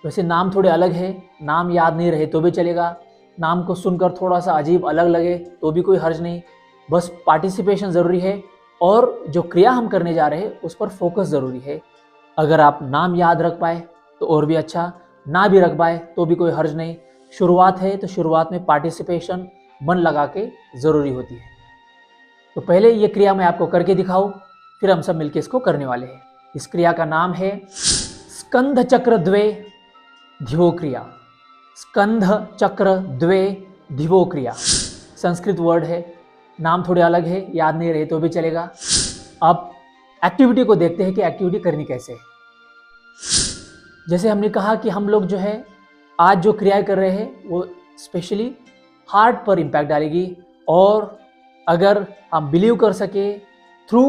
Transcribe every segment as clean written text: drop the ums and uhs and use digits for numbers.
वैसे नाम थोड़े अलग है, नाम याद नहीं रहे तो भी चलेगा, नाम को सुनकर थोड़ा सा अजीब अलग लगे तो भी कोई हर्ज नहीं, बस पार्टिसिपेशन ज़रूरी है और जो क्रिया हम करने जा रहे हैं उस पर फोकस ज़रूरी है। अगर आप नाम याद रख पाए तो और भी अच्छा, ना भी रख पाए तो भी कोई हर्ज नहीं। शुरुआत है तो शुरुआत में पार्टिसिपेशन मन लगा के ज़रूरी होती है। तो पहले ये क्रिया मैं आपको करके दिखाऊं, फिर हम सब मिलकर इसको करने वाले हैं। इस क्रिया का नाम है स्कंध चक्र द्वे धिवो क्रिया। स्कंध चक्र द्वे धिवो क्रिया संस्कृत वर्ड है, नाम थोड़े अलग है, याद नहीं रहे तो भी चलेगा। अब एक्टिविटी को देखते हैं कि एक्टिविटी करनी कैसे है। जैसे हमने कहा कि हम लोग जो है आज जो क्रियाएं कर रहे हैं वो स्पेशली हार्ट पर इम्पैक्ट डालेगी, और अगर हम बिलीव कर सके through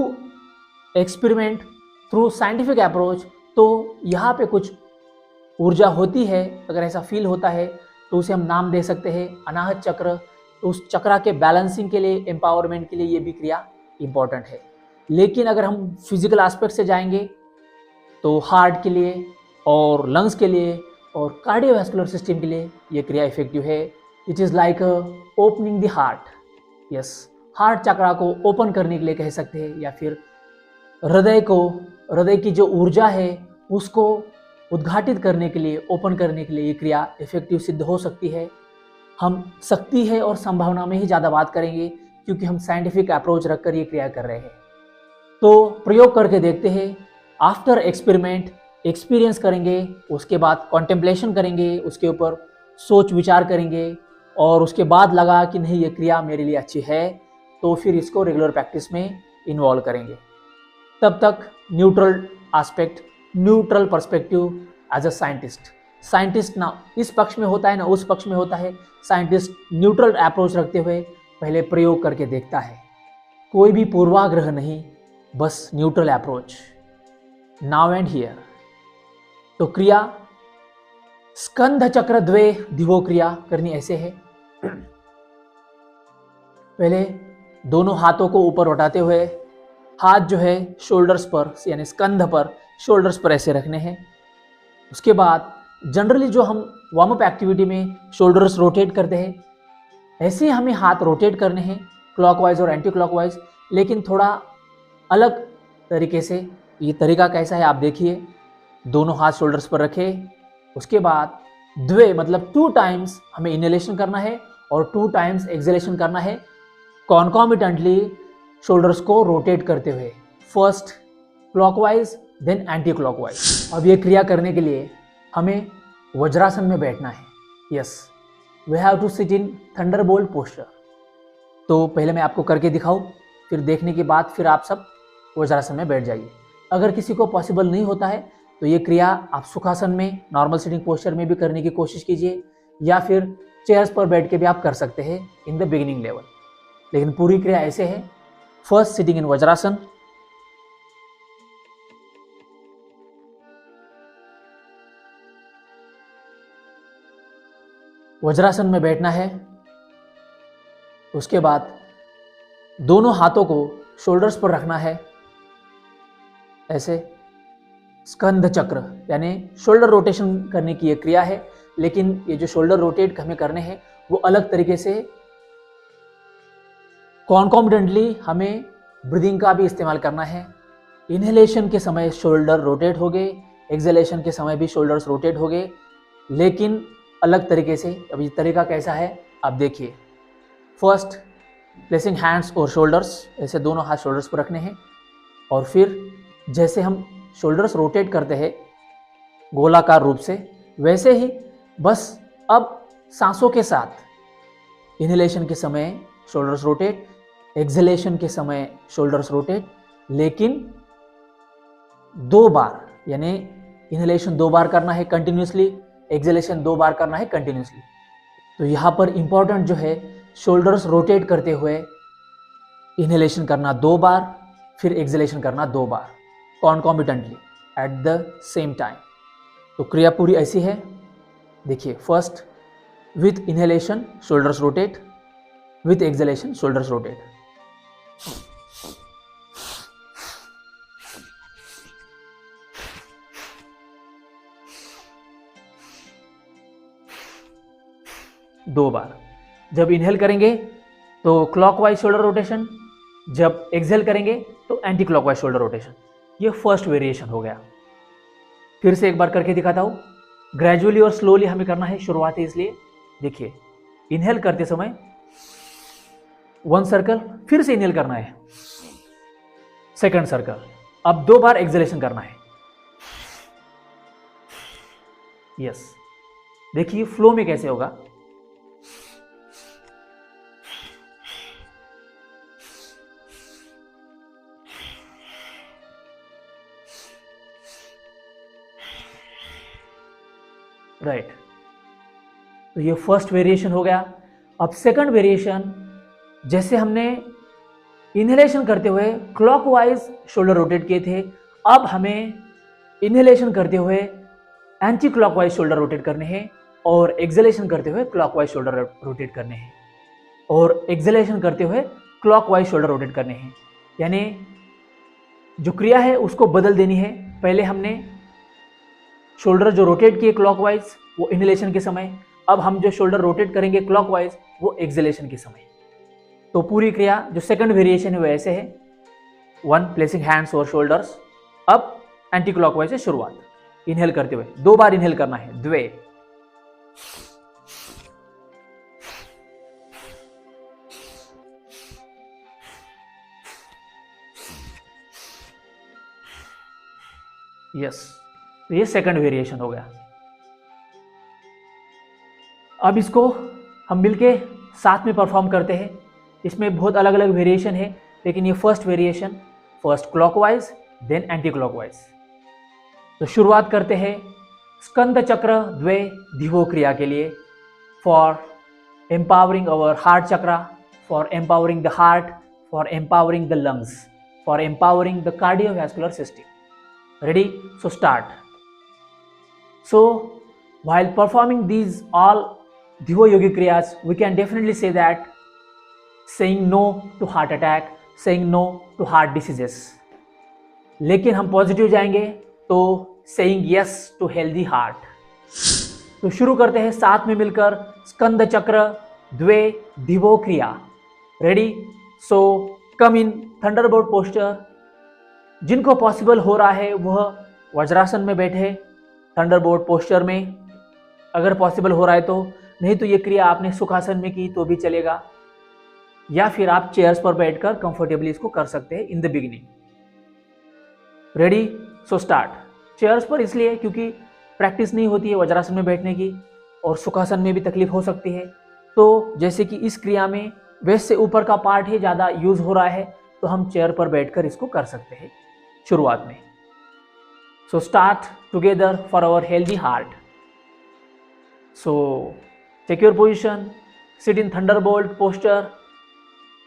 experiment, through scientific approach, तो यहाँ पे कुछ ऊर्जा होती है। अगर ऐसा फील होता है तो उसे हम नाम दे सकते हैं अनाहत चक्र। तो उस चक्र के बैलेंसिंग के लिए, एम्पावरमेंट के लिए ये भी क्रिया इंपॉर्टेंट है। लेकिन अगर हम फिजिकल एस्पेक्ट से जाएंगे तो हार्ट के लिए और लंग्स के लिए और कार्डियोवैस्कुलर सिस्टम के लिए ये क्रिया इफेक्टिव है। It is like opening the heart. Yes, heart चक्र को ओपन करने के लिए कह सकते हैं, या फिर हृदय की जो ऊर्जा है उसको उद्घाटित करने के लिए, ओपन करने के लिए ये क्रिया इफेक्टिव सिद्ध हो सकती है। हम शक्ति है और संभावना में ही ज़्यादा बात करेंगे क्योंकि हम साइंटिफिक अप्रोच रखकर ये क्रिया कर रहे हैं। तो प्रयोग करके देखते हैं। आफ्टर एक्सपेरिमेंट एक्सपीरियंस करेंगे, उसके बाद कॉन्टेम्पलेशन करेंगे, उसके ऊपर सोच विचार करेंगे, और उसके बाद लगा कि नहीं ये क्रिया मेरे लिए अच्छी है, तो फिर इसको रेगुलर प्रैक्टिस में इन्वॉल्व करेंगे। तब तक neutral aspect, neutral perspective as a scientist ना इस पक्ष में होता है ना उस पक्ष में होता है। साइंटिस्ट न्यूट्रल अप्रोच रखते हुए पहले प्रयोग करके देखता है, कोई भी पूर्वाग्रह नहीं, बस neutral approach, now and here. तो क्रिया स्कंध चक्र द्वे धिवो क्रिया करनी ऐसे है। पहले दोनों हाथों को ऊपर उठाते हुए हाथ जो है शोल्डर्स पर, यानी स्कंध पर, शोल्डर्स पर ऐसे रखने हैं। उसके बाद जनरली जो हम वार्म अप एक्टिविटी में शोल्डर्स रोटेट करते हैं, ऐसे हमें हाथ रोटेट करने हैं क्लॉकवाइज और एंटी क्लॉकवाइज, लेकिन थोड़ा अलग तरीके से। ये तरीका कैसा है आप देखिए। दोनों हाथ शोल्डर्स पर रखे, उसके बाद द्वे मतलब 2 टाइम्स हमें इनहेलेशन करना है और 2 टाइम्स एक्सहेलेशन करना है, कॉन्कॉमिटेंटली शोल्डर्स को रोटेट करते हुए, first clockwise then anti clockwise. अब ये क्रिया करने के लिए हमें वज्रासन में बैठना है। Yes, we have to sit in thunderbolt posture. तो पहले मैं आपको करके दिखाऊं, फिर देखने के बाद फिर आप सब वज्रासन में बैठ जाइए। अगर किसी को पॉसिबल नहीं होता है तो ये क्रिया आप सुखासन में, नॉर्मल सिटिंग पोस्चर में भी करने की कोशिश कीजिए, या फिर चेयर्स पर बैठ के भी आप कर सकते हैं इन द बिगिनिंग लेवल। लेकिन पूरी क्रिया ऐसे है। First sitting in vajrasana, vajrasana में बैठना है। उसके बाद दोनों हाथों को शोल्डर्स पर रखना है ऐसे। स्कंध चक्र यानी शोल्डर रोटेशन करने की ये क्रिया है, लेकिन ये जो शोल्डर रोटेट हमें करने हैं वो अलग तरीके से, कॉन्कॉमिटेंटली हमें ब्रीदिंग का भी इस्तेमाल करना है। इनहेलेशन के समय शोल्डर रोटेट हो गए, एक्सहेलेशन के समय भी शोल्डर्स रोटेट हो गए, लेकिन अलग तरीके से। अब ये तरीका कैसा है आप देखिए। फर्स्ट प्लेसिंग हैंड्स और शोल्डर्स, ऐसे दोनों हाथ शोल्डर्स पर रखने हैं, और फिर जैसे हम शोल्डर्स रोटेट करते हैं गोलाकार रूप से, वैसे ही बस अब सांसों के साथ इनहेलेशन के समय शोल्डर्स रोटेट, एक्सहेलेशन के समय शोल्डर्स रोटेट, लेकिन 2 बार, यानी इनहेलेशन 2 बार करना है कंटिन्यूसली, एक्सहेलेशन 2 बार करना है कंटिन्यूसली। तो यहाँ पर इंपॉर्टेंट जो है शोल्डर्स रोटेट करते हुए इनहेलेशन करना 2 बार, फिर एक्सहेलेशन करना 2 बार, कॉन्कॉमिटेंटली एट द सेम टाइम। तो क्रिया पूरी ऐसी है, देखिए। First with inhalation shoulders rotate, with exhalation shoulders rotate. 2 बार। जब इनहेल करेंगे तो क्लॉकवाइज शोल्डर रोटेशन, जब एक्सहेल करेंगे तो एंटी क्लॉकवाइज शोल्डर रोटेशन। ये फर्स्ट वेरिएशन हो गया। फिर से एक बार करके दिखाता हूं। ग्रेजुअली और स्लोली हमें करना है, शुरुआत है इसलिए। देखिए, इनहेल करते समय 1 सर्कल, फिर से इनहेल करना है, सेकंड सर्कल। अब 2 बार एक्सहेलेशन करना है। यस, देखिए फ्लो में कैसे होगा। राइट, तो ये फर्स्ट वेरिएशन हो गया। अब सेकंड वेरिएशन, जैसे हमने इनहेलेशन करते हुए क्लॉकवाइज शोल्डर रोटेट किए थे, अब हमें इनहेलेशन करते हुए एंटी क्लॉकवाइज शोल्डर रोटेट करने हैं और एक्सहेलेशन करते हुए क्लॉकवाइज शोल्डर रोटेट करने हैं और एक्सहेलेशन करते हुए क्लॉकवाइज शोल्डर रोटेट करने हैं। यानी जो क्रिया है उसको बदल देनी है। पहले हमने शोल्डर जो रोटेट किए क्लॉकवाइज वो इनहेलेशन के समय, अब हम जो शोल्डर रोटेट करेंगे क्लॉकवाइज वो एक्सहेलेशन के समय। तो पूरी क्रिया जो सेकंड वेरिएशन है वो ऐसे है। 1, प्लेसिंग हैंड्स और शोल्डर्स। अब एंटी क्लॉकवाइज से शुरुआत, इनहेल करते हुए 2 बार इनहेल करना है, 2। यस, तो ये सेकंड वेरिएशन हो गया। अब इसको हम मिलके साथ में परफॉर्म करते हैं। इसमें बहुत अलग अलग वेरिएशन है, लेकिन ये first variation, first clockwise then anti clockwise. तो शुरुआत करते हैं स्कंद चक्र द्वे धिवो क्रिया के लिए, for empowering our heart chakra, for empowering the heart, for empowering the lungs, for empowering the cardiovascular system. Ready? So start. So while performing these all Dhivo yogic kriyas, we can definitely say that saying no to heart attack, saying no to heart diseases. लेकिन हम positive जाएंगे तो saying yes to healthy heart। तो शुरू करते हैं साथ में मिलकर स्कंद चक्र द्वे धिवो क्रिया। रेडी? सो कम इन थंडरबोल्ट पोस्चर। जिनको पॉसिबल हो रहा है वह वज्रासन में बैठे थंडरबोल्ट पोस्चर में, अगर पॉसिबल हो रहा है तो। नहीं तो ये क्रिया आपने सुखासन में की तो भी चलेगा, या फिर आप चेयर्स पर बैठकर कंफर्टेबली इसको कर सकते हैं in the beginning. Ready? So start. Chairs पर इसलिए क्योंकि प्रैक्टिस नहीं होती है वज्रासन में बैठने की और सुखासन में भी तकलीफ हो सकती है। तो जैसे कि इस क्रिया में वेस्ट से ऊपर का पार्ट ही ज़्यादा यूज हो रहा है, तो हम चेयर पर बैठकर इसको कर सकते हैं शुरुआत में। So start together for our healthy heart. So take your position, sit in thunderbolt posture.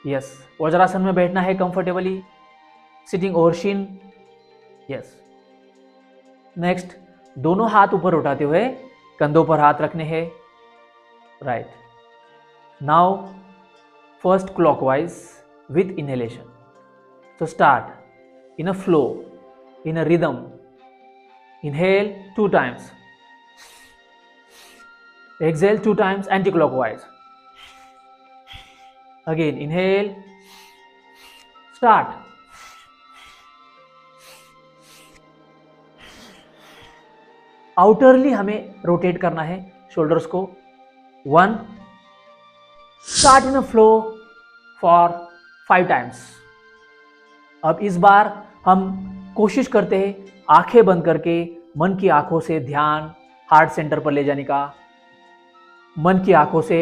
Yes, vajrasana में बैठना है comfortably, sitting over shin. Yes. Next, दोनों हाथ ऊपर उठाते हुए कंधों पर हाथ रखने हैं। Right. Now first clockwise with inhalation. So start in a flow, in a rhythm. Inhale 2 times, exhale 2 times anti-clockwise. Again inhale, start. आउटरली हमें रोटेट करना है शोल्डर्स को। 1, start in a flow for 5 times. अब इस बार हम कोशिश करते हैं आंखें बंद करके मन की आंखों से ध्यान हार्ट सेंटर पर ले जाने का। मन की आंखों से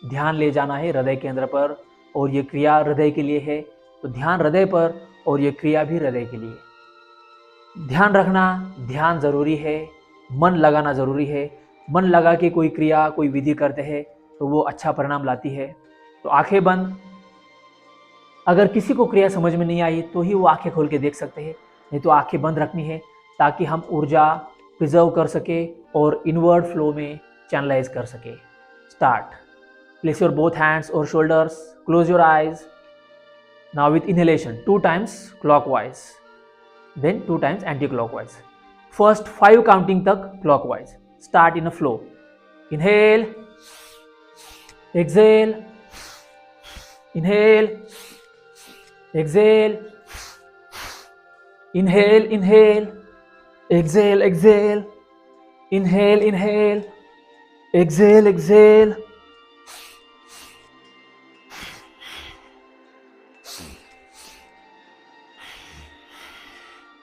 ध्यान ले जाना है हृदय केंद्र पर, और ये क्रिया हृदय के लिए है, तो ध्यान हृदय पर और ये क्रिया भी हृदय के लिए। ध्यान रखना, ध्यान जरूरी है, मन लगाना जरूरी है। मन लगा के कोई क्रिया कोई विधि करते हैं तो वो अच्छा परिणाम लाती है। तो आंखें बंद। अगर किसी को क्रिया समझ में नहीं आई तो ही वो आंखें खोल के देख सकते हैं, नहीं तो आंखें बंद रखनी है ताकि हम ऊर्जा प्रिजर्व कर सके और इनवर्ड फ्लो में चैनलाइज कर सके। Start. Place your both hands और shoulders, close your eyes. Now with inhalation 2 times clockwise, then 2 times anticlockwise. First 5 counting तक clockwise. Start in a flow. Inhale, exhale, inhale, exhale, inhale, inhale, exhale, exhale, inhale, inhale, exhale, exhale,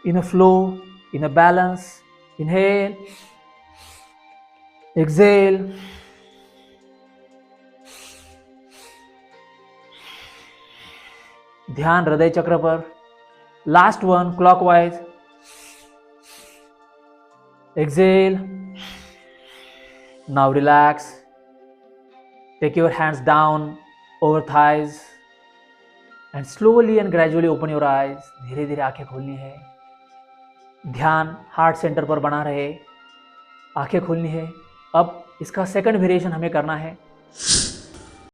in a flow, in a balance. Inhale, exhale, ध्यान हृदय चक्र पर. Last one clockwise. Exhale. Now relax. Take your hands down over thighs and slowly and gradually open your eyes. धीरे धीरे आंखें खोलनी है. ध्यान हार्ट सेंटर पर बना रहे. आंखें खोलनी है. अब इसका सेकंड वेरिएशन हमें करना है.